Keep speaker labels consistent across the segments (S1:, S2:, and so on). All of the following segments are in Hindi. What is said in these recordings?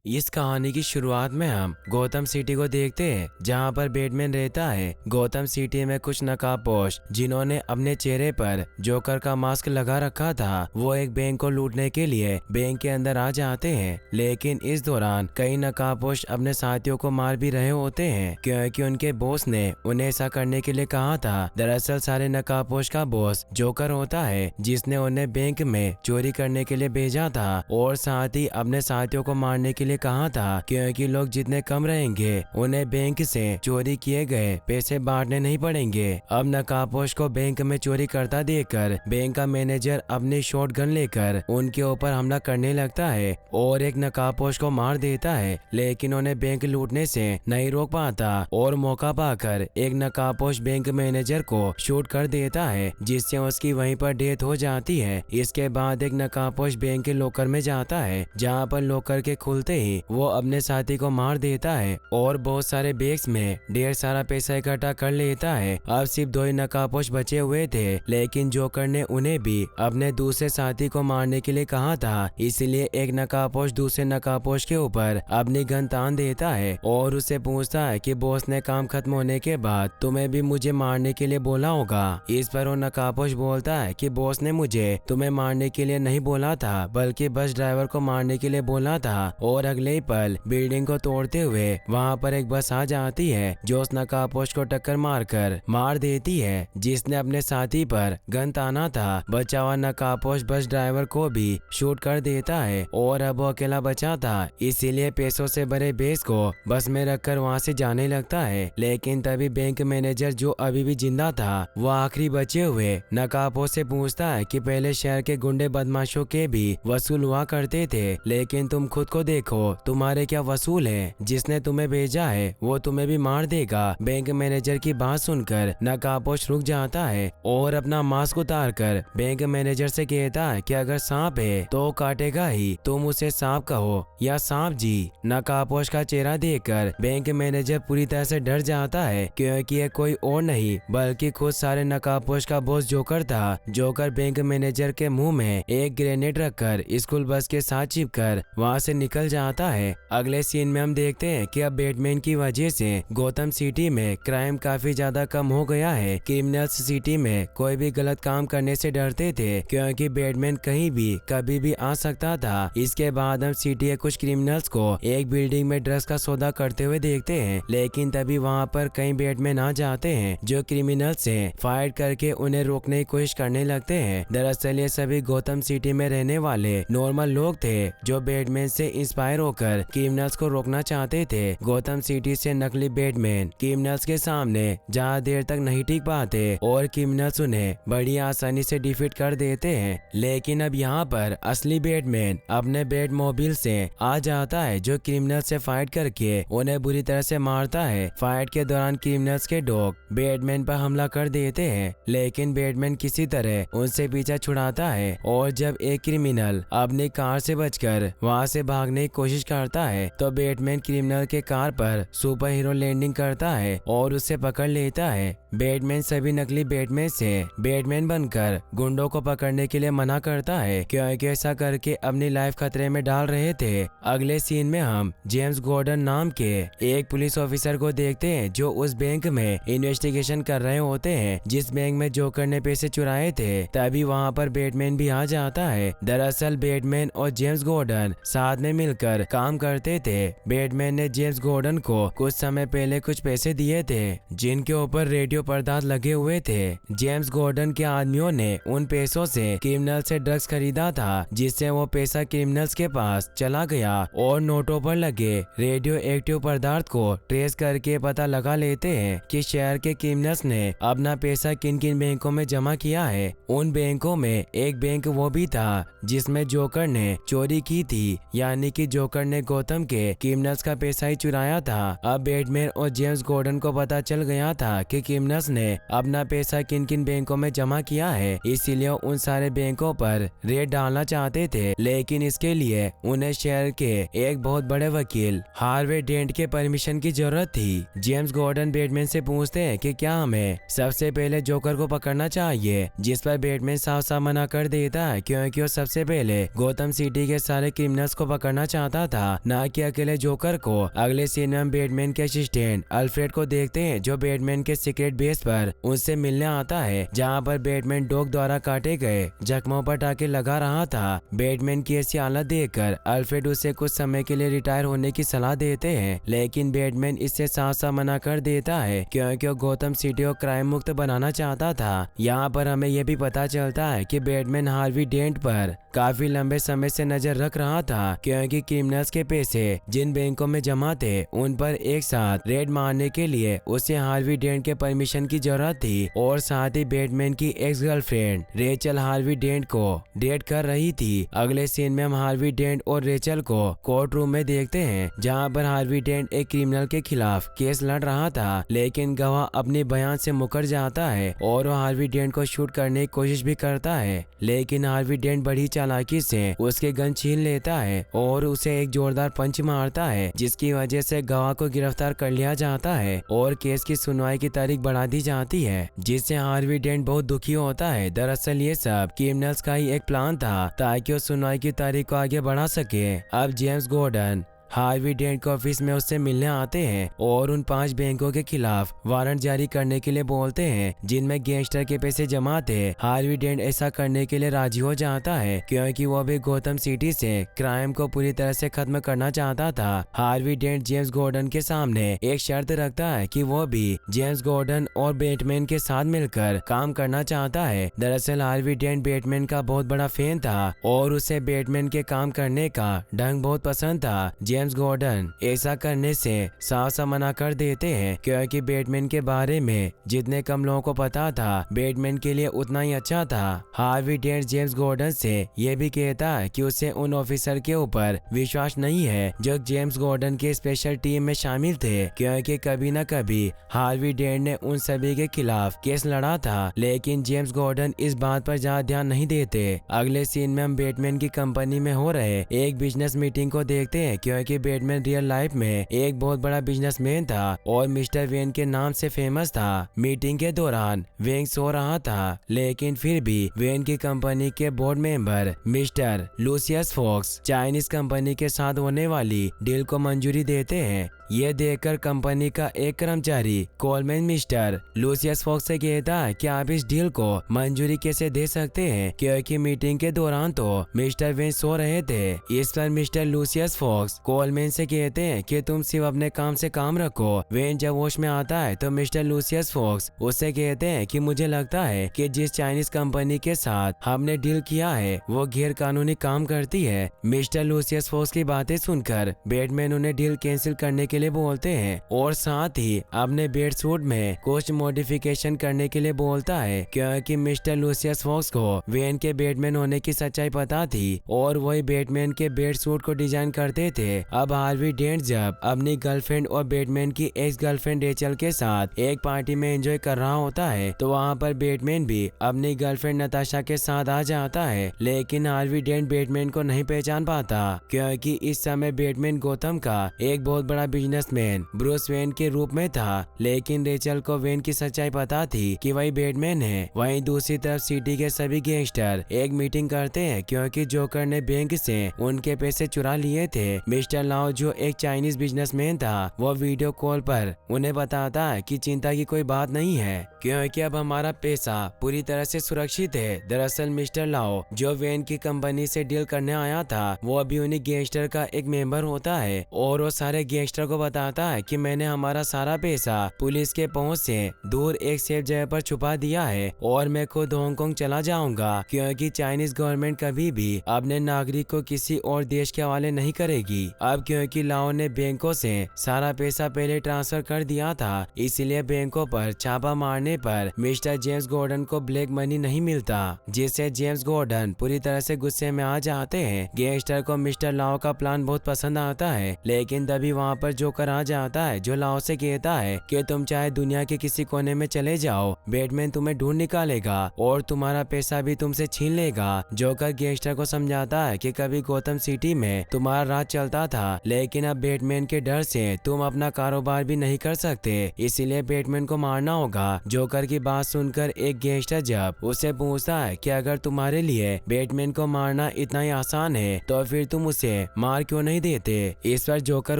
S1: इस कहानी की शुरुआत में हम गौतम सिटी को देखते हैं, जहां पर बैटमैन रहता है। गौतम सिटी में कुछ नकाबपोश जिन्होंने अपने चेहरे पर जोकर का मास्क लगा रखा था, वो एक बैंक को लूटने के लिए बैंक के अंदर आ जाते हैं। लेकिन इस दौरान कई नकाबपोश अपने साथियों को मार भी रहे होते हैं, क्योंकि उनके बॉस ने उन्हें ऐसा करने के लिए कहा था। दरअसल सारे नकाबपोश का बॉस जोकर होता है, जिसने उन्हें बैंक में चोरी करने के लिए भेजा था और साथ ही अपने साथियों को मारने के लिए कहा था, क्योंकि लोग जितने कम रहेंगे उन्हें बैंक से चोरी किए गए पैसे बांटने नहीं पड़ेंगे। अब नकाबपोश को बैंक में चोरी करता देखकर बैंक का मैनेजर अपनी शॉटगन लेकर उनके ऊपर हमला करने लगता है और एक नकाबपोश को मार देता है, लेकिन उन्हें बैंक लूटने से नहीं रोक पाता और मौका पाकर एक नकाबपोश बैंक मैनेजर को शूट कर देता है, जिससे उसकी वहीं पर डेथ हो जाती है। इसके बाद एक नकाबपोश बैंक के लॉकर में जाता है, जहां पर लॉकर के खुलते ही वो अपने साथी को मार देता है और बहुत सारे बैग्स में ढेर सारा पैसा इकट्ठा कर लेता है। अब सिर्फ 2 ही नकाबपोश बचे हुए थे, लेकिन जोकर ने उन्हें भी अपने दूसरे साथी को मारने के लिए कहा था, इसलिए एक नकाबपोश दूसरे नकाबपोश के ऊपर अपनी गन तान देता है और उससे पूछता है कि बॉस ने काम खत्म होने के बाद तुम्हें भी मुझे मारने के लिए बोला होगा। इस पर वो नकाबपोश बोलता है कि बॉस ने मुझे तुम्हें मारने के लिए नहीं बोला था, बल्कि बस ड्राइवर को मारने के लिए बोला था। और अगले ही पल बिल्डिंग को तोड़ते हुए वहां पर एक बस आ जाती है, जो उस नकाबपोश को टक्कर मारकर मार देती है, जिसने अपने साथी पर गन ताना था। बचा हुआ नकाबपोश बस ड्राइवर को भी शूट कर देता है और अब वो अकेला बचा था, इसीलिए पैसों से भरे बेस को बस में रखकर वहां से जाने लगता है। लेकिन तभी बैंक मैनेजर, जो अभी भी जिंदा था, वो आखिरी बचे हुए नकाबपोश से पूछता है कि पहले शहर के गुंडे बदमाशों के भी वसूल हुआ करते थे, लेकिन तुम खुद को देखो, तुम्हारे क्या वसूल है? जिसने तुम्हें भेजा है वो तुम्हें भी मार देगा। बैंक मैनेजर की बात सुनकर नकाबपोश रुक जाता है और अपना मास्क उतार कर बैंक मैनेजर से कहता है कि अगर सांप है तो काटेगा ही, तुम उसे सांप कहो या सांप जी। नकाबपोश का चेहरा देखकर बैंक मैनेजर पूरी तरह से डर जाता है, क्योंकि ये कोई और नहीं बल्कि खुद सारे नकाबपोश का बॉस जोकर था। जोकर बैंक मैनेजर के मुंह में एक ग्रेनेड रखकर स्कूल बस के साथ चिपकर वहां से निकल जाता है। अगले सीन में हम देखते हैं कि अब बैटमैन की वजह से गौतम सिटी में क्राइम काफी ज्यादा कम हो गया है। क्रिमिनल्स सिटी में कोई भी गलत काम करने से डरते थे, क्योंकि बैटमैन कहीं भी कभी भी आ सकता था। इसके बाद हम सिटी के कुछ क्रिमिनल्स को एक बिल्डिंग में ड्रग्स का सौदा करते हुए देखते हैं, लेकिन तभी वहाँ पर कई बैटमैन आ जाते हैं, जो क्रिमिनल्स से फाइट करके उन्हें रोकने की कोशिश करने लगते हैं। दरअसल ये सभी गौतम सिटी में रहने वाले नॉर्मल लोग थे, जो बैटमैन से इंस्पायर होकर क्रिमिनल्स को रोकना चाहते थे। गौतम सिटी से नकली बैटमैन क्रिमिनल्स के सामने ज्यादा देर तक नहीं टिक पाते और क्रिमिनल्स उन्हें बड़ी आसानी से डिफीट कर देते हैं। लेकिन अब यहाँ पर असली बैटमैन अपने बैटमोबाइल से आ जाता है, जो क्रिमिनल से फाइट करके उन्हें बुरी तरह से मारता है। फाइट के दौरान क्रिमिनल्स के डॉग बैटमैन पर हमला कर देते हैं, लेकिन बैटमैन किसी तरह उनसे पीछा छुड़ाता है और जब एक क्रिमिनल अपनी कार से बचकर वहाँ से भागने की कोशिश करता है, तो बैटमैन क्रिमिनल के कार पर सुपर हीरो लैंडिंग करता है और उसे पकड़ लेता है। बैटमैन सभी नकली बैटमैन से बैटमैन बनकर गुंडों को पकड़ने के लिए मना करता है, क्योंकि ऐसा करके अपनी लाइफ खतरे में डाल रहे थे। अगले सीन में हम जेम्स गॉर्डन नाम के एक पुलिस ऑफिसर को देखते हैं, जो उस बैंक में इन्वेस्टिगेशन कर रहे होते हैं जिस बैंक में जोकर ने पैसे चुराए थे। तभी वहाँ पर बैटमैन भी आ जाता है। दरअसल बैटमैन और जेम्स गॉर्डन साथ में मिलकर काम करते थे। बैटमैन ने जेम्स गॉर्डन को कुछ समय पहले कुछ पैसे दिए थे, जिनके ऊपर रेडियो पर्दा लगे हुए थे। जेम्स गॉर्डन के आदमियों ने उन पैसों से क्रिमिनल से ड्रग्स खरीदा था, जिससे वो पैसा क्रिमिनल्स के पास चला गया और नोटों पर लगे रेडियो एक्टिव पदार्थ को ट्रेस करके पता लगा लेते हैं कि शहर के क्रिमिनल्स ने अपना पैसा किन किन बैंकों में जमा किया है। उन बैंकों में एक बैंक वो भी था जिसमें जोकर ने चोरी की थी, यानी कि जोकर ने गौतम के क्रिमिनल्स का पैसा ही चुराया था। अब बैटमैन और जेम्स गॉर्डन को पता चल गया था कि क्रिमिनल्स ने अपना पैसा किन किन बैंकों में जमा किया है, इसीलिए उन सारे बैंकों पर रेड डालना चाहते थे। लेकिन इसके लिए उन्हें शहर के एक बहुत बड़े वकील हार्वे डेंट के परमिशन की जरूरत थी। जेम्स गॉर्डन बैटमैन से पूछते हैं कि क्या हमें सबसे पहले जोकर को पकड़ना चाहिए, जिस पर बैटमैन साफ साफ मना कर देता है, क्योंकि वो सबसे पहले गौतम सिटी के सारे क्रिमिनल्स को पकड़ना चाहता चाहता था, ना कि अकेले जोकर को। अगले सीन में हम बैटमैन के असिस्टेंट अल्फ्रेड को देखते हैं, जो बैटमैन के सीक्रेट बेस पर उससे मिलने आता है, जहाँ पर बैटमैन डॉग द्वारा काटे गए जख्मों पर टाके लगा रहा था। बैटमैन की ऐसी हालत देखकर अल्फ्रेड उसे कुछ समय के लिए रिटायर होने की सलाह देते हैं, लेकिन बैटमैन इससे साफ साफ मना कर देता है क्योंकि वो गौतम सिटी को क्राइम मुक्त बनाना चाहता था। यहाँ पर हमें यह भी पता चलता है कि बैटमैन हार्वी डेंट पर काफी लंबे समय से नजर रख रहा था, क्योंकि क्रिमिनल्स के पैसे जिन बैंकों में जमा थे उन पर एक साथ रेड मारने के लिए उसे हार्वी डेंट के परमिशन की जरूरत थी। और साथ ही बैटमैन की ex girlfriend Rachel Harvey Dent को डेट कर रही थी। अगले सीन में हम हार्वी डेंट और रेचल को कोर्ट रूम में देखते हैं, जहाँ पर हार्वी डेंट एक क्रिमिनल के खिलाफ केस लड़ रहा था, लेकिन गवाह अपने बयान से मुकर जाता है और वो हार्वी डेंट को शूट करने की कोशिश भी करता है, लेकिन हार्वी डेंट बड़ी चालाकी से उसके गन छीन लेता है और उसे एक जोरदार पंच मारता है, जिसकी वजह से गवाह को गिरफ्तार कर लिया जाता है और केस की सुनवाई की तारीख बढ़ा दी जाती है, जिससे हार्वी डेंट बहुत दुखी होता है। दरअसल ये सब क्रिमिनल्स का ही एक प्लान था ताकि वो सुनवाई की तारीख को आगे बढ़ा सके। अब जेम्स गॉर्डन हार्वी डेंट के ऑफिस में उससे मिलने आते हैं और उन 5 बैंकों के खिलाफ वारंट जारी करने के लिए बोलते हैं, जिनमें गैंगस्टर के पैसे जमा थे। हार्वी डेंट ऐसा करने के लिए राजी हो जाता है क्योंकि वो भी गौतम सिटी से क्राइम को पूरी तरह से खत्म करना चाहता था। हार्वी डेंट जेम्स गॉर्डन के सामने एक शर्त रखता है कि वो भी जेम्स गॉर्डन और बैटमैन के साथ मिलकर काम करना चाहता है। दरअसल हार्वी डेंट बैटमैन का बहुत बड़ा फैन था और उसे बैटमैन के काम करने का ढंग बहुत पसंद था। जेम्स गॉर्डन ऐसा करने से साफ साफ मना कर देते हैं क्योंकि बैटमैन के बारे में जितने कम लोगों को पता था बैटमैन के लिए उतना ही अच्छा था। हार्वी डेंट जेम्स गॉर्डन से यह भी कहता है कि उसे उन ऑफिसर के ऊपर विश्वास नहीं है जो जेम्स गॉर्डन के स्पेशल टीम में शामिल थे, क्योंकि कभी न कभी हार्वी डेंट ने उन सभी के खिलाफ केस लड़ा था, लेकिन जेम्स गॉर्डन इस बात पर ज्यादा ध्यान नहीं देते। अगले सीन में हम बैटमैन की कंपनी में हो रहे एक बिजनेस मीटिंग को देखते हैं, क्योंकि बैटमैन रियल लाइफ में एक बहुत बड़ा बिजनेसमैन था और मिस्टर वेन के नाम से फेमस था। मीटिंग के दौरान वेन सो रहा था, लेकिन फिर भी वेन की कंपनी के board member mister Lucius Fox Chinese company के साथ होने वाली डील को मंजूरी देते हैं। ये देखकर कंपनी का एक कर्मचारी कोलमैन मिस्टर लूसियस फॉक्स से कहता है कि आप इस डील को मंजूरी कैसे दे सकते हैं, क्योंकि मीटिंग के दौरान तो मिस्टर वेन सो रहे थे। इस पर मिस्टर लूसियस फॉक्स कोलमैन से कहते हैं कि तुम सिर्फ अपने काम से काम रखो। वेन जब होश में आता है तो मिस्टर लूसियस फॉक्स उससे कहते हैं कि मुझे लगता है कि जिस चाइनीज कंपनी के साथ हमने डील किया है वो गैर कानूनी काम करती है। मिस्टर लूसियस फॉक्स की बातें सुनकर बैटमैन उन्हें डील कैंसिल करने के लिए बोलते हैं और साथ ही अपने बेड सूट में कुछ मॉडिफिकेशन करने के लिए बोलता है, क्योंकि मिस्टर लूसियस फॉक्स को वेन के बैटमैन होने की सच्चाई पता थी और वही बैटमैन के बेड सूट को डिजाइन करते थे। अब हार्वी डेंट जब अपनी गर्लफ्रेंड और बैटमैन की एक्स गर्लफ्रेंड रेचल के साथ एक पार्टी में एंजॉय कर रहा होता है, तो वहाँ पर बैटमैन भी अपनी गर्लफ्रेंड नताशा के साथ आ जाता है, लेकिन हार्वी डेंट बैटमैन को नहीं पहचान पाता, क्योंकि इस समय बैटमैन गौतम का एक बहुत बड़ा बिजनेसमैन ब्रूस वेन के रूप में था। लेकिन रेचल को वेन की सच्चाई पता थी कि वही बैटमैन है। वहीं दूसरी तरफ सिटी के सभी गैंगस्टर एक मीटिंग करते हैं, क्योंकि जोकर ने बैंक से उनके पैसे चुरा लिए थे। मिस्टर लाओ जो एक चाइनीज बिजनेसमैन था, वो वीडियो कॉल पर उन्हें बताता है कि चिंता की कोई बात नहीं है, क्योंकि अब हमारा पैसा पूरी तरह से सुरक्षित है। दरअसल मिस्टर लाओ जो वेन की कंपनी से डील करने आया था, वो अभी उन्हीं गैंगस्टर का एक मेंबर होता है और वो सारे गैंगस्टर को बताता है कि मैंने हमारा सारा पैसा पुलिस के पहुंच से दूर एक सेफ जगह पर छुपा दिया है और मैं खुद हांगकांग चला जाऊंगा, क्योंकि चाइनीज गवर्नमेंट कभी भी अपने नागरिक को किसी और देश के हवाले नहीं करेगी। अब क्योंकि लाओ ने बैंकों से सारा पैसा पहले ट्रांसफर कर दिया था, इसलिए बैंकों पर छापा मारने पर मिस्टर जेम्स गॉर्डन को ब्लैक मनी नहीं मिलता, जिससे जेम्स गॉर्डन पूरी तरह से गुस्से में आ जाते हैं। गैंगस्टर को मिस्टर लाओ का प्लान बहुत पसंद आता है, लेकिन तभी वहाँ पर जोकर आ जाता है जो लाओ से कहता है कि तुम चाहे दुनिया के किसी कोने में चले जाओ, बैटमैन तुम्हें ढूंढ निकालेगा और तुम्हारा पैसा भी तुमसे छीन लेगा। जोकर गैंगस्टर को समझाता है कि कभी गौतम सिटी में तुम्हारा राज चलता था, था, लेकिन अब बैटमैन के डर से तुम अपना कारोबार भी नहीं कर सकते, इसीलिए बैटमैन को मारना होगा। जोकर की बात सुनकर एक गैंगस्टर जब उससे पूछता है कि अगर तुम्हारे लिए बैटमैन को मारना इतना ही आसान है तो फिर तुम उसे मार क्यों नहीं देते। इस पर जोकर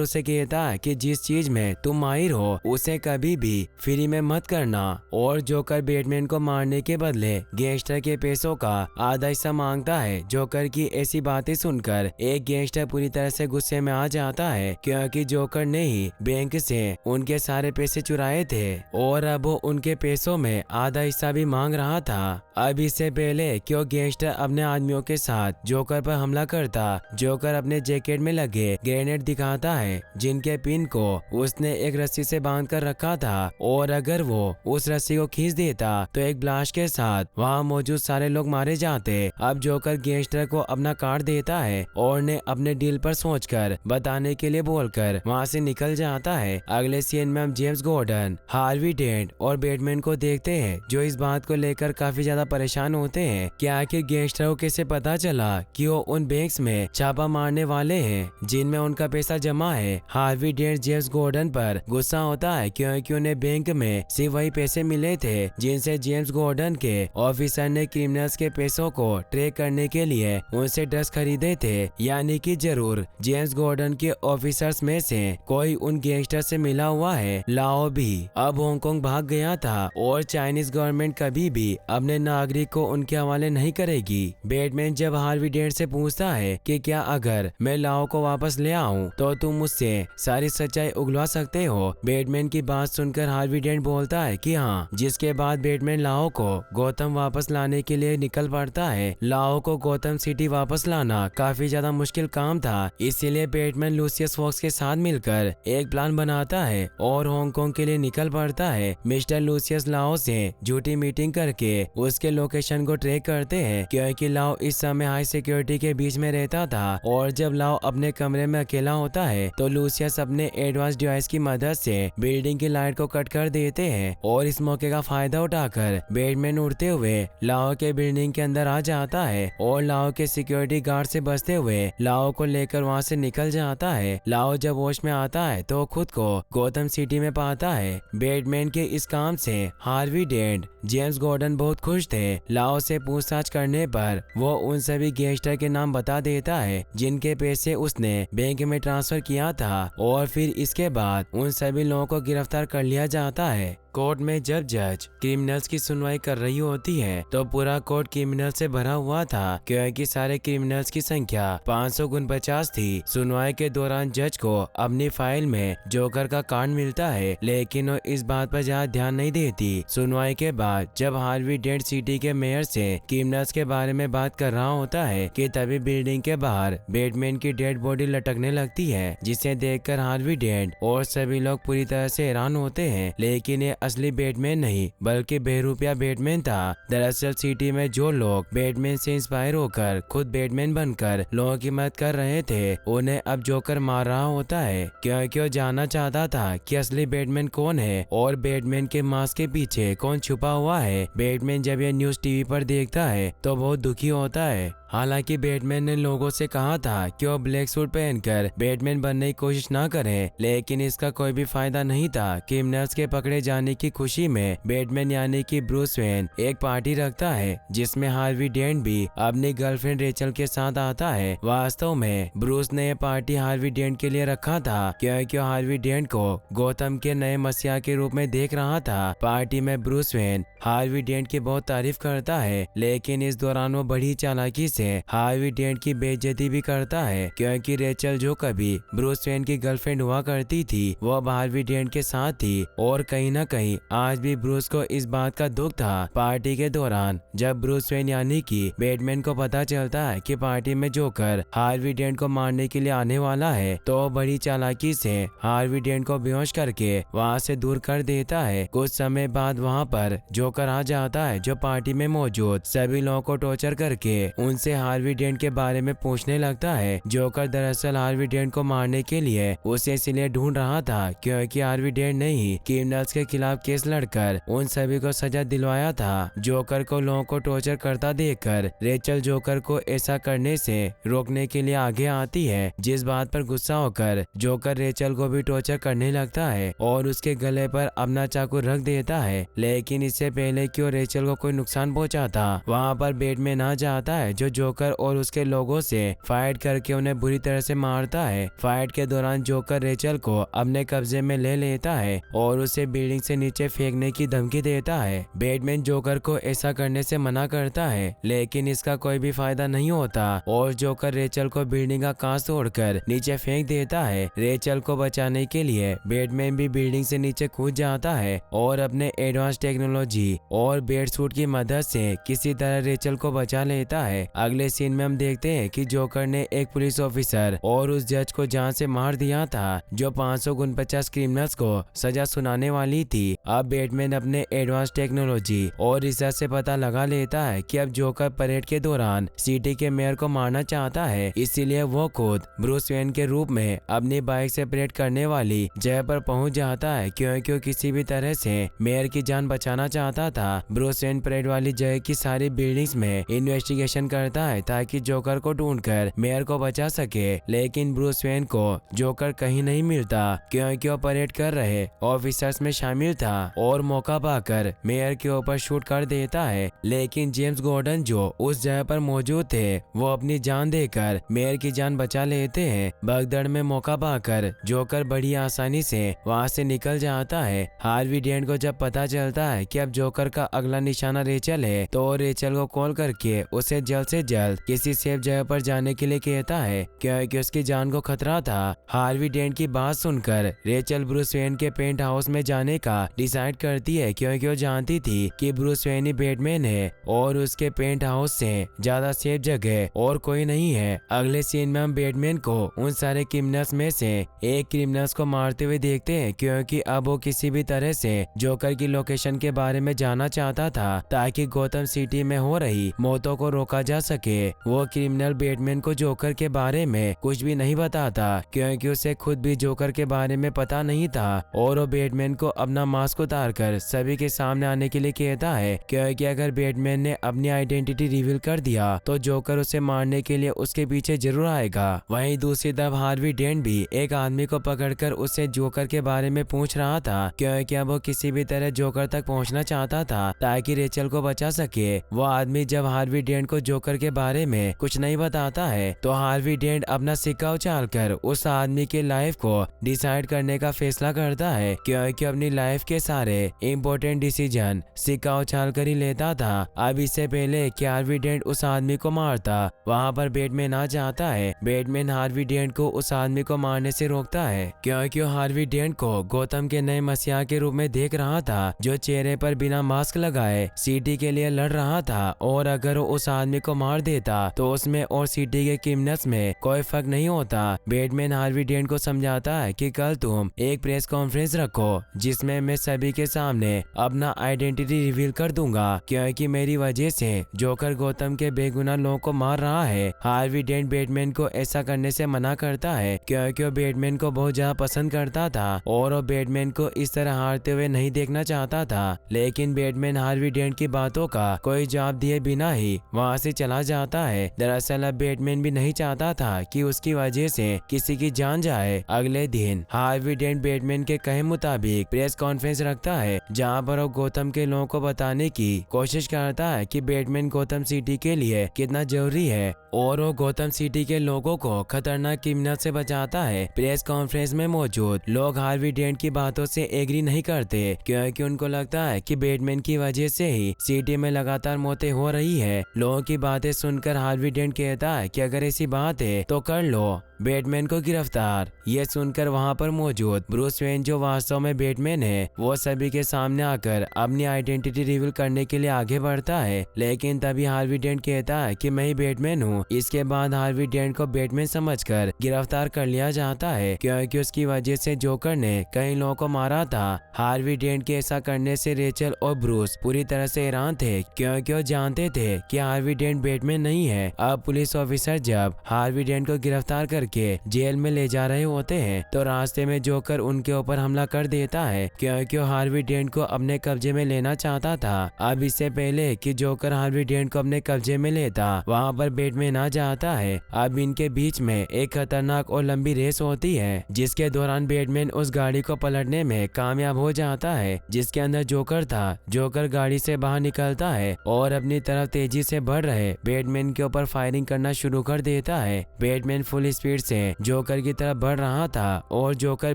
S1: उसे कहता है कि जिस चीज में तुम माहिर हो उसे कभी भी फ्री में मत करना, और जोकर बैटमैन को मारने के बदले गैंगस्टर के पैसों का आधा हिस्सा मांगता है। जोकर की ऐसी बातें सुनकर एक गैंगस्टर पूरी तरह से गुस्से में आ जाता है, क्योंकि जोकर ने ही बैंक से उनके सारे पैसे चुराए थे और अब वो उनके पैसों में आधा हिस्सा भी मांग रहा था। अब इससे पहले कि वो गैंगस्टर अपने आदमियों के साथ जोकर पर हमला करता, जोकर अपने जैकेट में लगे ग्रेनेड दिखाता है जिनके पिन को उसने एक रस्सी से बांध कर रखा था, और अगर वो उस रस्सी को खींच देता तो एक ब्लास्ट के साथ वहाँ मौजूद सारे लोग मारे जाते। अब जोकर गैंगस्टर को अपना कार्ड देता है और ने अपने डील पर सोचकर बताने के लिए बोलकर वहाँ से निकल जाता है। अगले सीन में हम जेम्स गॉर्डन, हार्वी डेंट और बैटमैन को देखते हैं, जो इस बात को लेकर काफी ज्यादा परेशान होते हैं कि आखिर गैंगस्टर को कैसे पता चला कि वो उन बैंक्स में छापा मारने वाले हैं जिनमें उनका पैसा जमा है। हार्वी डेंट जेम्स गॉर्डन पर गुस्सा होता है क्योंकि उन्हें बैंक में सिर्फ वही पैसे मिले थे जिनसे जेम्स गॉर्डन के ऑफिसर ने क्रिमिनल्स के पैसों को ट्रैक करने के लिए उनसे ड्रग्स खरीदे थे, यानी कि जरूर जेम्स गॉर्डन के ऑफिसर्स में से कोई उन गैंगस्टर से मिला हुआ है। लाओ भी अब हांगकांग भाग गया था और चाइनीज गवर्नमेंट कभी भी अपने नागरिक को उनके हवाले नहीं करेगी। बैटमैन जब हार्वी डेंट से पूछता है कि क्या अगर मैं लाओ को वापस ले आऊं तो तुम मुझसे सारी सच्चाई उगलवा सकते हो। बैटमैन की बात सुनकर हार्वी डेंट बोलता है कि हाँ, जिसके बाद बैटमैन लाओ को गौतम वापस लाने के लिए निकल पड़ता है। लाओ को गौतम सिटी वापस लाना काफी ज्यादा मुश्किल काम था, इसीलिए बैटमैन लूसियस फॉक्स के साथ मिलकर एक प्लान बनाता है और हांगकांग के लिए निकल पड़ता है। मिस्टर लूसियस लाओ से झूठी मीटिंग करके उसके लोकेशन को ट्रैक करते हैं, क्योंकि लाओ इस समय हाई सिक्योरिटी के बीच में रहता था और जब लाओ अपने कमरे में अकेला होता है तो लूसियस अपने एडवांस डिवाइस की मदद से बिल्डिंग की लाइट को कट कर देते हैं और इस मौके का फायदा उठाकर बैटमैन उड़ते हुए लाओ के बिल्डिंग के अंदर आ जाता है और लाओ के सिक्योरिटी गार्ड से बचते हुए लाओ को लेकर वहाँ से निकल जाता है। लाओ जब होश में आता है तो खुद को गौतम सिटी में पाता है। बैटमैन के इस काम से हार्वी डेंट, जेम्स गॉर्डन बहुत खुश थे। लाओ से पूछताछ करने पर वो उन सभी गैंगस्टर के नाम बता देता है जिनके पैसे उसने बैंक में ट्रांसफर किया था, और फिर इसके बाद उन सभी लोगों को गिरफ्तार कर लिया जाता है। कोर्ट में जब जज क्रिमिनल्स की सुनवाई कर रही होती है तो पूरा कोर्ट क्रिमिनल से भरा हुआ था, क्योंकि सारे क्रिमिनल्स की संख्या 549 थी। सुनवाई के दौरान जज को अपनी फाइल में जोकर का कार्ड मिलता है, लेकिन वो इस बात पर ज्यादा ध्यान नहीं देती। सुनवाई के बाद जब हार्वी डेंट सिटी के मेयर से क्रिमिनल्स के बारे में बात कर रहा होता है कि तभी बिल्डिंग के बाहर बैटमैन की डेड बॉडी लटकने लगती है, जिसे देखकर हार्वी डेंट और सभी लोग पूरी तरह से हैरान होते हैं। लेकिन ये असली बैटमैन नहीं बल्कि बेरूपिया बैटमैन था। दरअसल सिटी में जो लोग बैटमैन से इंस्पायर होकर खुद बैटमैन बनकर लोगों की मदद कर रहे थे, उन्हें अब जोकर मार रहा होता है, क्योंकि वो जानना चाहता था कि असली बैटमैन कौन है और बैटमैन के मास्क के पीछे कौन छुपा हुआ है। बैटमैन जब ये न्यूज टीवी पर देखता है तो बहुत दुखी होता है। हालांकि बैटमैन ने लोगों से कहा था कि वो ब्लैक सूट पहनकर बैटमैन बनने की कोशिश ना करें, लेकिन इसका कोई भी फायदा नहीं था। क्रिमिनल्स के पकड़े जाने की खुशी में बैटमैन यानी कि ब्रूस वेन एक पार्टी रखता है जिसमें हार्वी डेंट भी अपनी गर्लफ्रेंड रेचल के साथ आता है। वास्तव में ब्रूस ने यह पार्टी हार्वी डेंट के लिए रखा था क्योंकि हार्वी डेंट को गौतम के नए मसीहा के रूप में देख रहा था। पार्टी में ब्रूस वेन हार्वी डेंट की बहुत तारीफ करता है, लेकिन इस दौरान वो बड़ी चालाकी से हार्वी डेंट की बेइज्जती भी करता है, क्योंकि रेचल जो कभी ब्रूस वेन की गर्लफ्रेंड हुआ करती थी वो अब हार्वी डेंट के साथ थी, और कहीं ना कहीं आज भी ब्रूस को इस बात का दुख था। पार्टी के दौरान जब ब्रूस वेन यानी कि बैटमैन को पता चलता है कि पार्टी में जोकर हार्वी डेंट को मारने के लिए आने वाला है, तो बड़ी चालाकी से हार्वी डेंट को बेहोश करके वहाँ से दूर कर देता है। कुछ समय बाद वहाँ पर जोकर आ जाता है, जो पार्टी में मौजूद सभी लोगों को टॉर्चर करके उनसे उससे हार्वी डेंट के बारे में पूछने लगता है। जोकर दरअसल हार्वी डेंट को मारने के लिए उसे इसलिए ढूंढ रहा था क्योंकि हार्वी डेंट ने ही क्रिमिनल्स के खिलाफ केस लड़कर उन सभी को सजा दिलवाया था। जोकर को लोगों को टॉर्चर करता देखकर रेचल जोकर को ऐसा करने से रोकने के लिए आगे आती है, जिस बात पर गुस्सा होकर जोकर रेचल को भी टॉर्चर करने लगता है और उसके गले पर अपना चाकू रख देता है। लेकिन इससे पहले कि वो रेचल को कोई नुकसान पहुंचाता, वहां पर बैटमैन आ जाता है जो जोकर और उसके लोगों से फाइट करके उन्हें बुरी तरह से मारता है। फाइट के दौरान जोकर रेचल को अपने कब्जे में ले लेता है और उसे बिल्डिंग से नीचे फेंकने की धमकी देता है। बैटमैन जोकर को ऐसा करने से मना करता है, लेकिन इसका कोई भी फायदा नहीं होता और जोकर रेचल को बिल्डिंग का कांच तोड़कर नीचे फेंक देता है। रेचल को बचाने के लिए बैटमैन भी बिल्डिंग से नीचे कूद जाता है और अपने एडवांस टेक्नोलॉजी और बेड सूट की मदद से किसी तरह रेचल को बचा लेता है। अगले सीन में हम देखते हैं कि जोकर ने एक पुलिस ऑफिसर और उस जज को जान से मार दिया था जो 549 क्रिमिनल्स को सजा सुनाने वाली थी। अब बैटमैन अपने एडवांस टेक्नोलॉजी और रिसर्च से पता लगा लेता है कि अब जोकर परेड के दौरान सिटी के मेयर को मारना चाहता है, इसीलिए वो खुद ब्रूस वेन के रूप में अपनी बाइक से परेड करने वाली जगह पर पहुंच जाता है क्योंकि वो किसी भी तरह से मेयर की जान बचाना चाहता था। ब्रूस वेन परेड वाली जगह की सारी बिल्डिंग्स में इन्वेस्टिगेशन करता है ताकि जोकर को ढूंढकर मेयर को बचा सके, लेकिन ब्रूस वेन को जोकर कहीं नहीं मिलता क्योंकि वो परेड कर रहे ऑफिसर्स में शामिल था और मौका पाकर मेयर के ऊपर शूट कर देता है। लेकिन जेम्स गॉर्डन जो उस जगह पर मौजूद थे वो अपनी जान देकर मेयर की जान बचा लेते हैं। भगदड़ में मौका पाकर जोकर बड़ी आसानी से वहां से निकल जाता है। हार्वी डेंट को जब पता चलता है कि अब जोकर का अगला निशाना रेचल है तो रेचल को कॉल करके उसे जल्द से जल्द किसी सेफ जगह पर जाने के लिए कहता है क्योंकि उसकी जान को खतरा था। हार्वी डेंट की बात सुनकर रेचल ब्रूस वेन के पेंट हाउस में जाने का डिसाइड करती है क्योंकि वो जानती थी कि ब्रूस वेन ही बैटमैन है और उसके पेंट हाउस से ज्यादा सेफ जगह और कोई नहीं है। अगले सीन में हम बैटमैन को उन सारे क्रिमिनल्स में से एक क्रिमिनल्स को मारते हुए देखते हैं क्योंकि अब वो किसी भी तरह से जोकर की लोकेशन के बारे में जानना चाहता था ताकि गौतम सिटी में हो रही मौतों को रोका जा सके। वो क्रिमिनल बैटमैन को जोकर के बारे में कुछ भी नहीं बताता क्योंकि उसे खुद भी जोकर के बारे में पता नहीं था और वो बैटमैन को अपना मास्क उतार कर सभी के सामने आने के लिए कहता है क्योंकि अगर बैटमैन ने अपनी आइडेंटिटी रिवील कर दिया तो जोकर उसे मारने के लिए उसके पीछे जरूर आएगा। वहीं दूसरी तरफ हार्वी डेंट भी एक आदमी को पकड़कर उससे जोकर के बारे में पूछ रहा था क्योंकि अब वो किसी भी तरह जोकर तक पहुंचना चाहता था ताकि रेचल को बचा सके। वो आदमी जब हार्वी डेंट को जोकर के बारे में कुछ नहीं बताता है तो हार्वी डेंट अपना सिक्का उछालकर उस आदमी के लाइफ को डिसाइड करने का फैसला करता है क्योंकि अपनी लाइफ के सारे इम्पोर्टेंट डिसीजन सिक्का उछाल कर ही लेता था। अब इससे पहले कि हार्वी डेंट उस आदमी को मारता वहाँ पर बैटमैन आ जाता है। बैटमैन हार्वी डेंट को उस आदमी को मारने से रोकता है क्योंकि वो हार्वी डेंट को गौतम के नए मसीहा के रूप में देख रहा था जो चेहरे पर बिना मास्क लगाए सिटी के लिए लड़ रहा था और अगर वो उस आदमी को मार देता तो उसमें और सिटी के क्रिमिनल्स में कोई फर्क नहीं होता। बैटमैन हार्वी डेंट को समझाता है कि कल तुम एक प्रेस कॉन्फ्रेंस रखो जिसमें मैं सभी के सामने अपना आइडेंटिटी रिवील कर दूंगा क्योंकि मेरी वजह से जोकर गौतम के बेगुनाह लोगों को मार रहा है। हार्वी डेंट बैटमैन को ऐसा करने से मना करता है क्योंकि वो बैटमैन को बहुत ज्यादा पसंद करता था और वो बैटमैन को इस तरह हारते हुए नहीं देखना चाहता था। लेकिन बैटमैन हार्वी डेंट की बातों का कोई जवाब दिए बिना ही वहाँ से चला जाता है। दरअसल अब बैटमैन भी नहीं चाहता था कि उसकी वजह से किसी की जान जाए। अगले दिन हार्वी डेंट बैटमैन के कहे मुताबिक प्रेस कॉन्फ्रेंस रखता है जहाँ पर वो गौतम के लोगों को बताने की कोशिश करता है कि बैटमैन गौतम सिटी के लिए कितना जरूरी है और वो गौतम सिटी के लोगों को खतरनाक क्रिमिनल से बचाता है। प्रेस कॉन्फ्रेंस में मौजूद लोग हार्वी डेंट की बातों से एग्री नहीं करते क्योंकि उनको लगता है कि बैटमैन की वजह से ही सिटी में लगातार मौतें हो रही है। लोगों की बातें सुनकर हार्वी डेंट कहता है कि अगर ऐसी बात है तो कर लो बैटमैन को गिरफ्तार। ये सुनकर वहाँ पर मौजूद ब्रूस वेन जो वास्तव में बैटमैन है वो सभी के सामने आकर अपनी आइडेंटिटी रिवील करने के लिए आगे बढ़ता है, लेकिन तभी हार्वी डेंट कहता है कि मैं ही बैटमैन हूँ। इसके बाद हार्वी डेंट को बैटमैन समझकर गिरफ्तार कर लिया जाता है क्योंकि उसकी वजह से जोकर ने कई लोगों को मारा था। हार्वी डेंट के ऐसा करने से रेचल और ब्रूस पूरी तरह से हैरान थे क्योंकि वो जानते थे कि हार्वी डेंट बैटमैन नहीं है। अब पुलिस ऑफिसर जब हार्वी डेंट को गिरफ्तार करके जेल में ले जा रहे होते हैं तो रास्ते में जोकर उनके ऊपर हमला कर देता है, क्योंकि वो हार्वी डेंट को अपने कब्जे में लेना चाहता था। अब इससे पहले कि जोकर हार्वी डेंट को अपने कब्जे में लेता, वहाँ पर बैटमैन आ जाता है। अब इनके बीच में एक खतरनाक और लंबी रेस होती है, जिसके दौरान बैटमैन उस गाड़ी को पलटने में कामयाब हो जाता है जिसके अंदर जोकर था। जोकर गाड़ी से बाहर निकलता है और अपनी तरफ तेजी से बढ़ रहे बैटमैन के ऊपर फायरिंग करना शुरू कर देता है। बैटमैन फुल स्पीड से जोकर की तरफ बढ़ रहा था और जोकर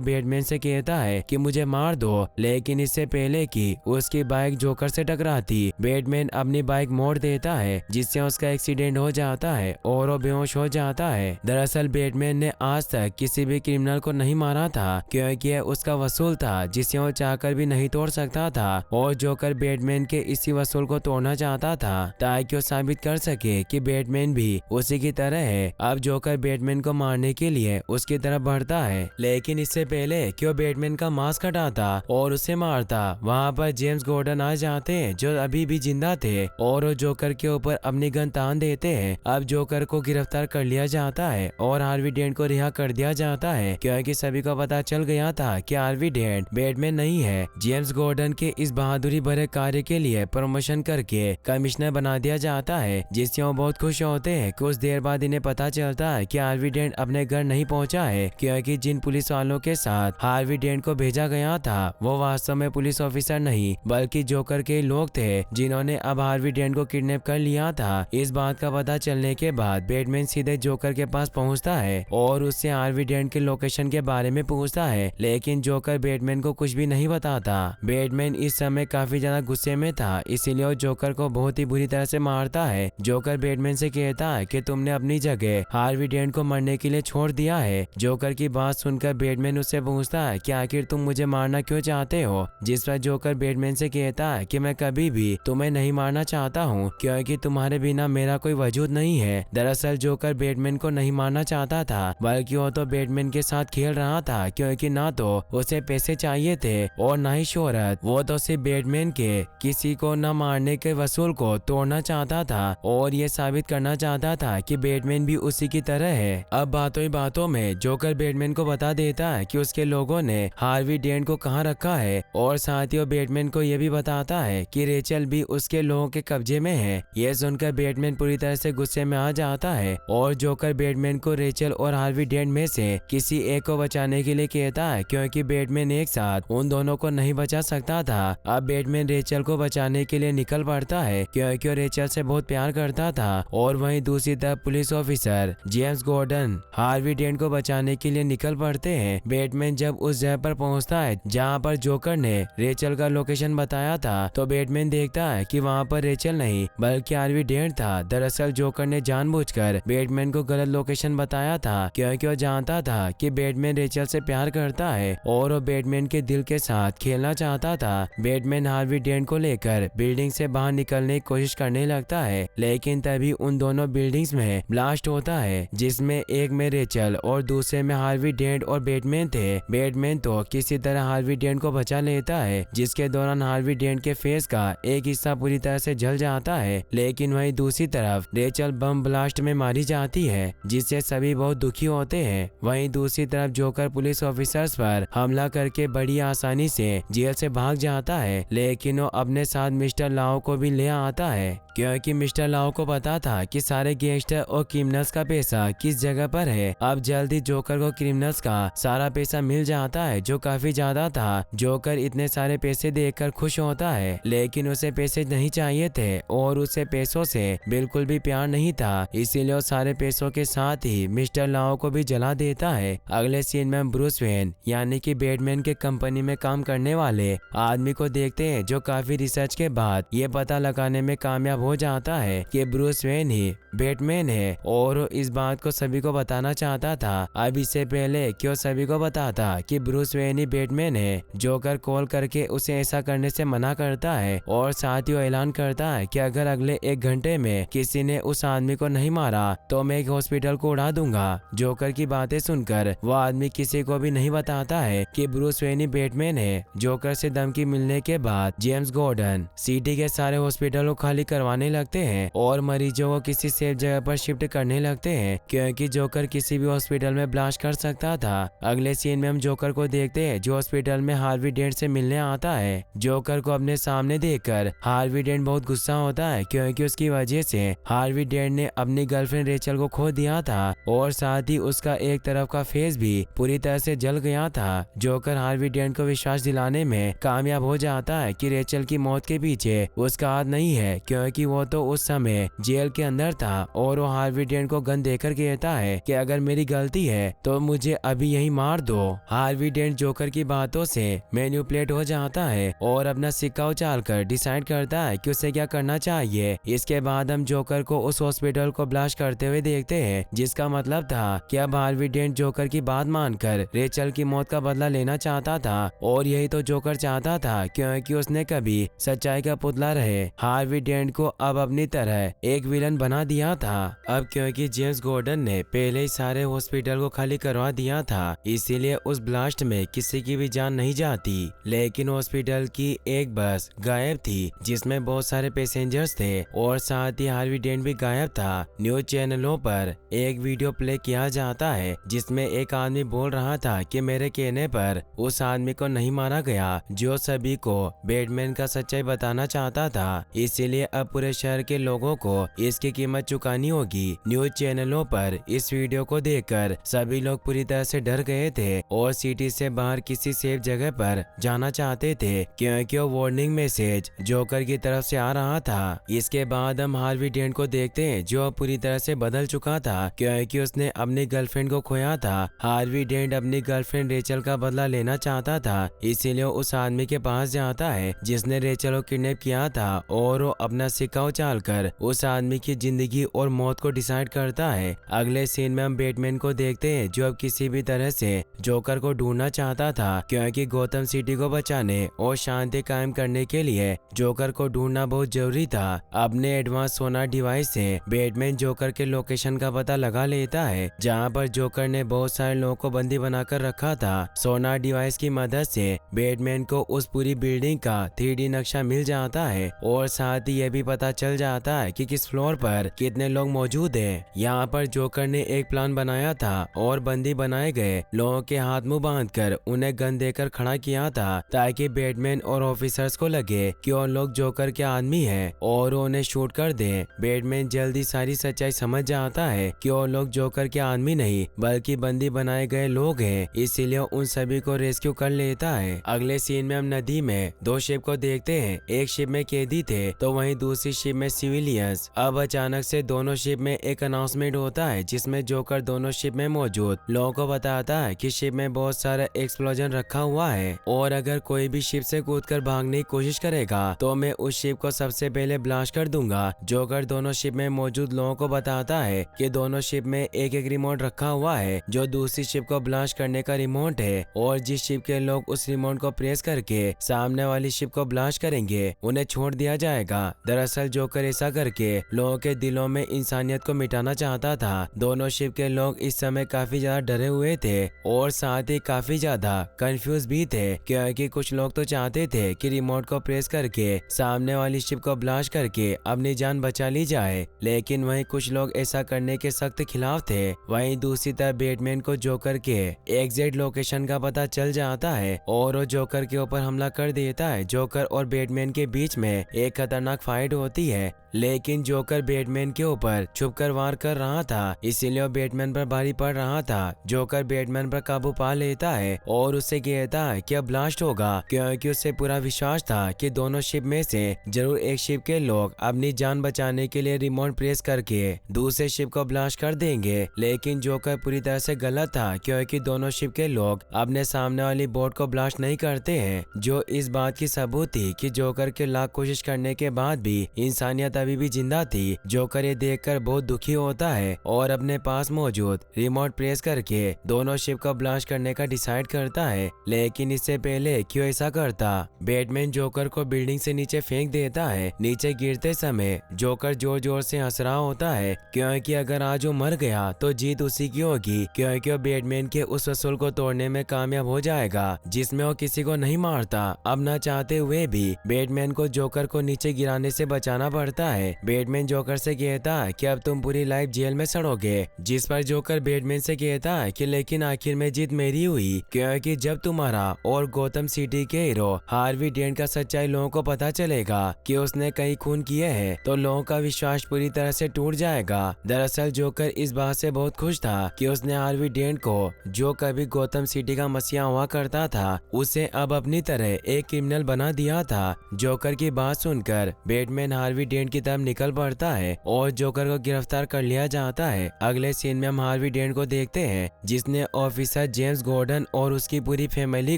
S1: बैटमैन से कहता है कि मुझे मार दो, लेकिन इससे पहले कि उसकी बाइक जोकर से टकराती, बैटमैन अपनी बाइक मोड़ देता है जिससे उसका एक्सीडेंट हो जाता है और वो बेहोश हो जाता है। दरअसल बैटमैन ने आज तक किसी भी क्रिमिनल को नहीं मारा था, क्योंकि यह उसका वसूल था जिसे वो चाहकर भी नहीं तोड़ सकता था, और जोकर बैटमैन के इसी वसूल को तोड़ना चाहता था ताकि वो साबित कर सके कि बैटमैन भी उसी की तरह है। अब जोकर बैटमैन को मारने के लिए उसकी तरफ बढ़ता है, लेकिन इससे पहले कि वो बैटमैन का मास्क हटाता और उसे मारता, वहाँ पर जेम्स गॉर्डन आ जाते हैं जो अभी भी जिंदा थे और वो जोकर के ऊपर अपनी गन तान देते हैं। अब जोकर को गिरफ्तार कर लिया जाता है और हार्वी डेंट को रिहा कर दिया जाता है, क्योंकि सभी को पता चल गया था कि हार्वी डेंट बैटमैन नहीं है। जेम्स गॉर्डन के इस बहादुरी भरे कार्य के लिए प्रमोशन करके कमिश्नर बना दिया जाता है, जिससे वो बहुत खुश होते हैं। कुछ देर बाद इन्हें पता चलता है कि हार्वी डेंट अपने घर नहीं पहुंचा है, क्योंकि जिन पुलिस वालों के साथ हार्वी डेंट को भेजा गया था वो वास्तव में पुलिस ऑफिसर नहीं बल्कि जोकर के लोग थे, जिन्होंने अब हार्वी डेंट को किडनैप कर लिया था। इस बात का पता चलने के बाद बैटमैन सीधे जोकर के पास पहुंचता है और उससे हार्वी डेंट के लोकेशन के बारे में पूछता है, लेकिन जोकर बैटमैन को कुछ भी नहीं बताता। बैटमैन इस समय काफी ज्यादा गुस्से में था, इसीलिए वो जोकर को बहुत ही बुरी तरह से मारता है। जोकर बैटमैन से कहता है कि तुमने अपनी जगह हार्वी डेंट को मरने के लिए छोड़ दिया है। जोकर की बात सुनकर बैटमैन उससे पूछता है कि आखिर तुम मुझे मारना क्यों चाहते हो, जिस पर जोकर बैटमैन से कहता है कि मैं कभी भी तुम्हें नहीं मारना चाहता हूँ, क्योंकि तुम्हारे बिना मेरा कोई वजूद नहीं है। दरअसल जोकर बैटमैन को नहीं मारना चाहता था, बल्कि वो तो बैटमैन के साथ खेल रहा था, क्योंकि ना तो उसे पैसे चाहिए थे और ना ही शोहरत। वो तो सिर्फ बैटमैन के किसी को न मारने के वसूल को तोड़ना चाहता था और ये साबित करना चाहता था कि बैटमैन भी उसी की तरह है। अब बातों ही बातों में जोकर बैटमैन को बता देता है कि उसके लोगों ने हार्वी डेंट को कहाँ रखा है, और साथ ही वो बैटमैन को यह भी बताता है कि रेचल भी उसके लोगों के कब्जे में है। यह सुनकर बैटमैन पूरी तरह से गुस्से में आ जाता है और जोकर बैटमैन को रेचल और हार्वी डेंट में से किसी एक को बचाने के लिए कहता है, क्योंकि बैटमैन एक साथ उन दोनों को नहीं बचा सकता था। अब बैटमैन रेचल को बचाने के लिए निकल पड़ता है, क्योंकि वो रेचल से बहुत प्यार करता था, और वहीं दूसरी तरफ police officer James Gordon Harvey Dent को बचाने के लिए निकल पड़ते हैं। बैटमैन जब उस जगह पर पहुंचता है जहां पर जोकर ने रेचल का लोकेशन बताया था, तो बैटमैन देखता है कि वहां पर रेचल नहीं बल्कि हार्वी डेंट था। दरअसल जोकर ने जानबूझकर बैटमैन को गलत लोकेशन बताया था, क्योंकि वो जानता था कि बैटमैन रेचल से प्यार करता है और वो बैटमैन के दिल के साथ खेलना चाहता था। बैटमैन हार्वी डेंट को लेकर बिल्डिंग से बाहर निकलने की कोशिश करने लगता है, लेकिन तभी उन दोनों बिल्डिंग्स में ब्लास्ट होता है, जिसमें एक में रेचल और दूसरे में हार्वी डेंट और बैटमैन थे। बैटमैन तो किसी तरह हार्वी डेंट को बचा लेता है, जिसके दौरान हार्वी डेंट के फेस का एक हिस्सा पूरी तरह से जल जाता है, लेकिन वहीं दूसरी तरफ रेचल बम ब्लास्ट में मारी जाती है, जिससे सभी बहुत दुखी होते हैं। वहीं दूसरी तरफ जोकर पुलिस ऑफिसर्स पर हमला करके बड़ी आसानी से जेल से भाग जाता है, लेकिन वो अपने साथ मिस्टर लाओ को भी ले आता है, क्योंकि मिस्टर लाओ को पता था कि सारे गैंगस्टर और क्रिमिनल्स का पैसा किस जगह पर है। अब जल्दी जोकर को क्रिमिनल्स का सारा पैसा मिल जाता है, जो काफी ज्यादा था। जोकर इतने सारे पैसे देखकर खुश होता है, लेकिन उसे पैसे नहीं चाहिए थे और उसे पैसों से बिल्कुल भी प्यार नहीं था, इसीलिए वो सारे पैसों के साथ ही मिस्टर लाओ को भी जला देता है। अगले सीन में ब्रूस वेन यानी कि बैटमैन के कंपनी में काम करने वाले आदमी को देखते हैं, जो काफी रिसर्च के बाद ये पता लगाने में कामयाब हो जाता है कि ब्रूस वेन ही बैटमैन है, और इस बात को सभी को बताना चाहता था। अब इससे पहले कि वो सभी को बताता कि ब्रूस वेन ही बैटमैन है, जोकर कॉल करके उसे ऐसा करने से मना करता है और साथ ही वो ऐलान करता है कि अगर अगले 1 घंटे में किसी ने उस आदमी को नहीं मारा तो मैं एक हॉस्पिटल को उड़ा दूंगा। जोकर की बातें सुनकर वो आदमी किसी को भी नहीं बताता है कि ब्रूस वेन ही बैटमैन है। जोकर से धमकी मिलने के बाद जेम्स गॉर्डन सिटी के सारे हॉस्पिटल को खाली करवाने लगते हैं और और मरीजों को किसी सेफ जगह पर शिफ्ट करने लगते हैं क्योंकि जोकर किसी भी हॉस्पिटल में ब्लास्ट कर सकता था। अगले सीन में हम जोकर को देखते हैं जो हॉस्पिटल में हार्वी डेंट से मिलने आता है। जोकर को अपने सामने देखकर हार्वी डेंट बहुत गुस्सा होता है क्योंकि उसकी वजह से हार्वी डेंट ने अपनी गर्लफ्रेंड रेचल को खो दिया था और साथ ही उसका एक तरफ का फेस भी पूरी तरह से जल गया था। जोकर हार्वी डेंट को विश्वास दिलाने में कामयाब हो जाता है कि रेचल की मौत के पीछे उसका हाथ नहीं है क्योंकि वो तो उस समय जेल के अंदर था और वो हार्वी डेंट को गन देकर कहता है कि अगर मेरी गलती है तो मुझे अभी यही मार दो। हार्वी डेंट जोकर की बातों से मैन्युपुलेट हो जाता है और अपना सिक्का उछालकर डिसाइड करता है कि उसे क्या करना चाहिए। इसके बाद हम जोकर को उस हॉस्पिटल को ब्लास्ट करते हुए देखते हैं जिसका मतलब था कि अब हार्वी डेंट जोकर की बात मानकर रेचल की मौत का बदला लेना चाहता था और यही तो जोकर चाहता था क्योंकि उसने कभी सच्चाई का पुतला रहे हार्वी डेंट को अब अपनी तरह एक विलन बना दिया था। अब क्योंकि जेम्स गॉर्डन ने पहले ही सारे हॉस्पिटल को खाली करवा दिया था इसीलिए उस ब्लास्ट में किसी की भी जान नहीं जाती, लेकिन हॉस्पिटल की एक बस गायब थी जिसमें बहुत सारे पैसेंजर्स थे और साथ ही हार्वी डेंट भी गायब था। न्यूज चैनलों पर एक वीडियो प्ले किया जाता है जिसमें एक आदमी बोल रहा था कि मेरे कहने पर उस आदमी को नहीं मारा गया जो सभी को बैटमैन का सच्चाई बताना चाहता था, इसीलिए अब पूरे शहर के लोगों को इसकी कीमत चुकानी होगी। न्यूज चैनलों पर इस वीडियो को देखकर सभी लोग पूरी तरह से डर गए थे और सिटी से बाहर किसी सेफ जगह पर जाना चाहते थे क्योंकि वो वार्निंग मैसेज जोकर की तरफ से आ रहा था। इसके बाद हम हार्वी डेंट को देखते हैं जो पूरी तरह से बदल चुका था क्योंकि उसने अपनी गर्लफ्रेंड को खोया था। हार्वी डेंट अपनी गर्लफ्रेंड रेचल का बदला लेना चाहता था इसीलिए उस आदमी के पास जाता है जिसने रेचल को किडनैप किया था और वो अपना सिक्का उछालकर उस आदमी की जिंदगी और मौत को डिसाइड करता है। अगले सीन में हम बैटमैन को देखते हैं जो अब किसी भी तरह से जोकर को ढूंढना चाहता था क्योंकि गौतम सिटी को बचाने और शांति कायम करने के लिए जोकर को ढूंढना बहुत जरूरी था। अपने एडवांस सोनार डिवाइस से बैटमैन जोकर के लोकेशन का पता लगा लेता है जहां पर जोकर ने बहुत सारे लोगों को बंदी बनाकर रखा था। सोनार डिवाइस की मदद से बैटमैन को उस पूरी बिल्डिंग का 3D नक्शा मिल जाता है और साथ ही यह भी पता चल जाता है कि किस फ्लोर पर कितने लोग मौजूद हैं। यहाँ पर जोकर ने एक प्लान बनाया था और बंदी बनाए गए लोगों के हाथ मुंह बांधकर उन्हें गन देकर खड़ा किया था ताकि बैटमैन और ऑफिसर्स को लगे कि उन लोग जोकर के आदमी हैं और उन्हें शूट कर दें। बैटमैन जल्दी सारी सच्चाई समझ जाता है कि वो लोग जोकर के आदमी नहीं बल्कि बंदी बनाए गए लोग हैं, इसीलिए उन सभी को रेस्क्यू कर लेता है। अगले सीन में हम नदी में दो शिप को देखते हैं, एक शिप में कैदी थे तो वहीं दूसरी शिप में सिविलियंस। अब अचानक से दोनों शिप में एक अनाउंसमेंट होता है जिसमें जोकर दोनों शिप में मौजूद लोगों को बताता है कि शिप में बहुत सारा एक्सप्लोजन रखा हुआ है और अगर कोई भी शिप से कूदकर भागने की कोशिश करेगा तो मैं उस शिप को सबसे पहले ब्लास्ट कर दूंगा। जोकर दोनों शिप में मौजूद लोगों को बताता है कि दोनों शिप में एक एक रिमोट रखा हुआ है जो दूसरी शिप को ब्लास्ट करने का रिमोट है और जिस शिप के लोग उस रिमोट को प्रेस करके सामने वाली शिप को ब्लास्ट करेंगे उन्हें छोड़ दिया जाएगा। दरअसल जोकर ऐसा करके लोगों के दिलों में इंसानियत को मिटाना चाहता था। दोनों शिप के लोग इस समय काफी ज्यादा डरे हुए थे और साथ ही काफी ज्यादा कंफ्यूज भी थे क्योंकि कुछ लोग तो चाहते थे कि रिमोट को प्रेस करके सामने वाली शिप को ब्लास्ट करके अपनी जान बचा ली जाए, लेकिन वहीं कुछ लोग ऐसा करने के सख्त खिलाफ थे। वहीं दूसरी तरफ बैटमैन को जोकर के एग्जैक्ट लोकेशन का पता चल जाता है और वो जोकर के ऊपर हमला कर देता है। जोकर और बैटमैन के बीच में एक खतरनाक फाइट होती है लेकिन जोकर बैटमैन के ऊपर छुपकर वार कर रहा था इसीलिए वो बैटमैन पर भारी पड़ रहा था। जोकर बैटमैन पर काबू पा लेता है और उससे कहता है कि अब ब्लास्ट होगा क्योंकि उसे पूरा विश्वास था कि दोनों शिप में से जरूर एक शिप के लोग अपनी जान बचाने के लिए रिमोट प्रेस करके दूसरे शिप को ब्लास्ट कर देंगे, लेकिन जोकर पूरी तरह से गलत था क्योंकि दोनों शिप के लोग अपने सामने वाली बोट को ब्लास्ट नहीं करते हैं, जो इस बात की सबूत थी कि जोकर के लाख कोशिश करने के बाद भी इंसानियत अभी भी जिंदा थी। जोकर ये देखकर बहुत दुखी होता है और अपने पास मौजूद रिमोट प्रेस करके दोनों शिप को ब्लास्ट करने का डिसाइड करता है, लेकिन इससे पहले क्यों ऐसा करता, बैटमैन जोकर को बिल्डिंग से नीचे फेंक देता है। नीचे गिरते समय जोकर जोर जोर से हंस रहा होता है क्योंकि अगर आज वो मर गया तो जीत उसी की होगी क्योंकि वो बैटमैन के उस असूल को तोड़ने में कामयाब हो जाएगा जिसमें वो किसी को नहीं मारता। अब न चाहते हुए भी बैटमैन को जोकर को नीचे गिराने से बचाना पड़ता है, बैटमैन जोकर से कहता है कि अब तुम पूरी लाइफ जेल में सड़ोगे, जिस पर जोकर बैटमैन से कहता है कि लेकिन आखिर में जीत मेरी हुई, क्योंकि जब तुम्हारा और गौतम सिटी के हीरो हार्वी डेंट का सच्चाई लोगों को पता चलेगा कि उसने कई खून किए हैं, तो लोगों का विश्वास पूरी तरह से टूट जाएगा। दरअसल जोकर इस बात से बहुत खुश था कि उसने हार्वी डेंट को, जो कभी गौतम सिटी का मसीहा हुआ करता था, उसे अब अपनी तरह एक क्रिमिनल बना दिया था। जोकर की बात सुनकर बैटमैन हार्वी डेंट की तरफ निकल पड़ता है और जोकर को गिरफ्तार कर लिया जाता है। अगले सीन में हम हार्वी डेंट को देखते हैं, जिसने ऑफिसर जेम्स गॉर्डन और उसकी पूरी फैमिली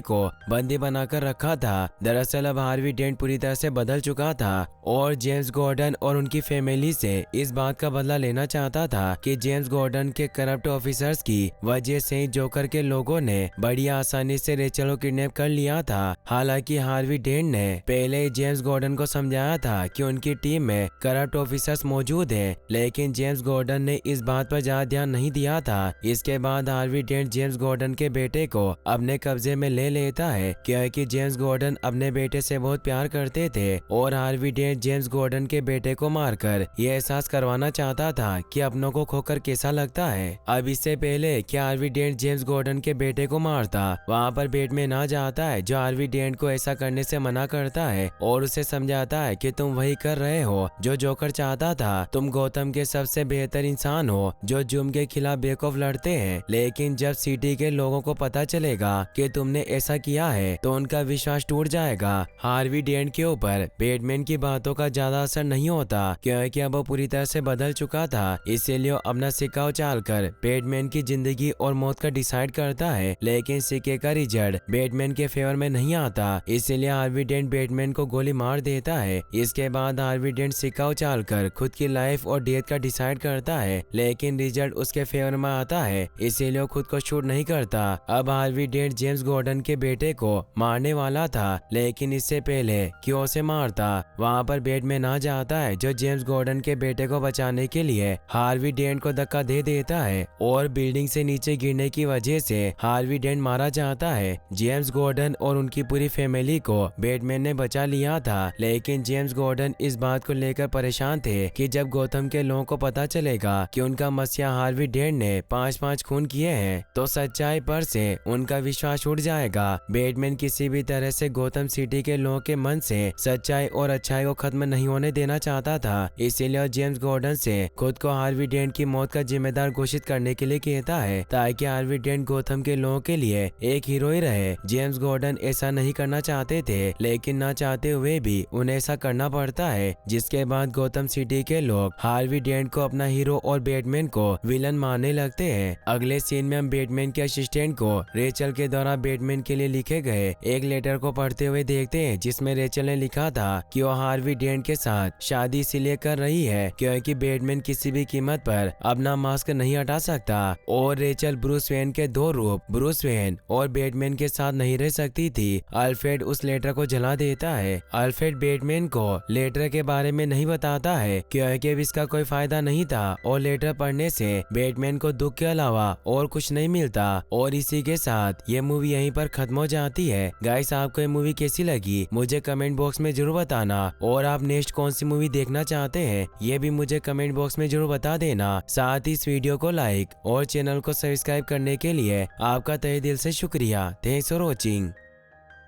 S1: को बंदी बनाकर रखा था। दरअसल अब हार्वी डेंट पूरी तरह से बदल चुका था और जेम्स गॉर्डन और उनकी फैमिली से इस बात का बदला लेना चाहता था कि जेम्स गॉर्डन के करप्ट ऑफिसर्स की वजह से जोकर के लोगों ने बड़ी आसानी से रेचल को किडनैप कर लिया था। हालांकि हार्वी डेंट ने पहले जेम्स गॉर्डन को समझाया था कि उनकी टीम में करप्ट ऑफिसर्स मौजूद हैं, लेकिन जेम्स गॉर्डन ने इस बात पर ज्यादा ध्यान नहीं दिया था। इसके बाद हार्वी डेंट जेम्स गॉर्डन के बेटे को अपने कब्जे में ले लेता है, क्योंकि जेम्स गॉर्डन अपने बेटे से बहुत प्यार करते थे और हार्वी डेंट जेम्स गॉर्डन के बेटे को मारकर ये एहसास करवाना चाहता था कि अपनों को खोकर कैसा लगता है। अब इससे पहले कि हार्वी डेंट जेम्स गॉर्डन के बेटे को मारता, वहाँ पर बैटमैन आ जाता है, जो हार्वी डेंट को ऐसा करने से मना करता है और उसे समझाता है कि तुम वही कर रहे हो जो जोकर चाहता था। तुम गौतम के सबसे बेहतर इंसान हो जो जुर्म के खिलाफ बेखौफ लड़ते हैं, लेकिन जब सिटी के लोगों को पता चलेगा कि तुमने ऐसा किया है तो उनका विश्वास टूट जाएगा। हार्वी डेंट के ऊपर बैटमैन की बातों का ज्यादा असर नहीं होता, क्योंकि अब वो पूरी तरह से बदल चुका था। इसीलिए अपना सिक्का उछालकर बैटमैन की जिंदगी और मौत का डिसाइड करता है, लेकिन सिक्के का रिजल्ट बैटमैन के फेवर में नहीं आता। इसीलिए हार्वी डेंट बैटमैन को गोली मार देता है। इसके बाद हार्वी डेंट सिक्का उछालकर खुद की लाइफ और डेथ का डिसाइड करता है, लेकिन रिजल्ट उसके फेवर में आता है, इसीलिए वो खुद को शूट नहीं करता। अब हार्वी डेंट जेम्स गॉर्डन के बेटे को मारने वाला था, लेकिन इससे पहले कि उसे मारता, वहाँ पर बैटमैन आ जाता है, जो जेम्स गॉर्डन के बेटे को बचाने के लिए हार्वी डेंट को धक्का दे देता है और बिल्डिंग से नीचे गिरने की वजह से हार्वी डेंट मारा जाता है। जेम्स गॉर्डन और उनकी पूरी फैमिली को बैटमैन ने बचा लिया था, लेकिन जेम्स गॉर्डन इस बात को लेकर परेशान थे कि जब गौतम के लोगों को पता चलेगा कि उनका मसीहा हार्वी डेंट ने 5-5 खून किए हैं, तो सच्चाई पर से उनका विश्वास उठ जाएगा। बैटमैन किसी भी तरह से गौतम सिटी के लोगों के मन से सच्चाई और अच्छाई को खत्म नहीं होने देना चाहता था। इसीलिए जेम्स गॉर्डन से खुद को हार्वी डेंट की मौत का जिम्मेदार घोषित करने के लिए कहता है, ताकि हार्वी डेंट गौतम के लोगों के लिए एक हीरो ही रहे। जेम्स गॉर्डन ऐसा नहीं करना चाहते थे, लेकिन ना चाहते हुए भी उन्हें ऐसा करना पड़ता है, जिसके बाद गौतम सिटी के लोग हार्वी डेंट को अपना हीरो और बैटमैन को विलन मानने लगते हैं। अगले सीन में हम बैटमैन के असिस्टेंट को रेचल के द्वारा बैटमैन के लिए लिखे गए एक लेटर को पढ़ते हुए देखते हैं, जिसमें रेचल ने लिखा था कि वो हार्वी डेंट के साथ शादी इसीलिए कर रही है क्योंकि बैटमैन किसी भी कीमत पर अपना मास्क नहीं हटा सकता, और रेचल ब्रूस वेन के दो रूप ब्रूस वेन और बैटमैन के साथ नहीं रह सकती थी। अल्फ्रेड उस लेटर को जला देता है। अल्फ्रेड बैटमैन को लेटर के बारे में नहीं बताता है क्योंकि इसका कोई फायदा नहीं था, और लेटर पढ़ने से बैटमैन को दुख के अलावा और कुछ नहीं मिलता। और इसी के साथ ये मूवी यहीं पर खत्म हो जाती है। गाइस, आपको ये मूवी कैसी लगी मुझे कमेंट बॉक्स में जरूर बताना, और आप नेक्स्ट कौन सी मूवी देखना चाहते हैं ये भी मुझे कमेंट बॉक्स में जरूर बता देना। साथ ही इस वीडियो को लाइक और चैनल को सब्सक्राइब करने के लिए आपका तहे दिल से शुक्रिया। Thanks for watching.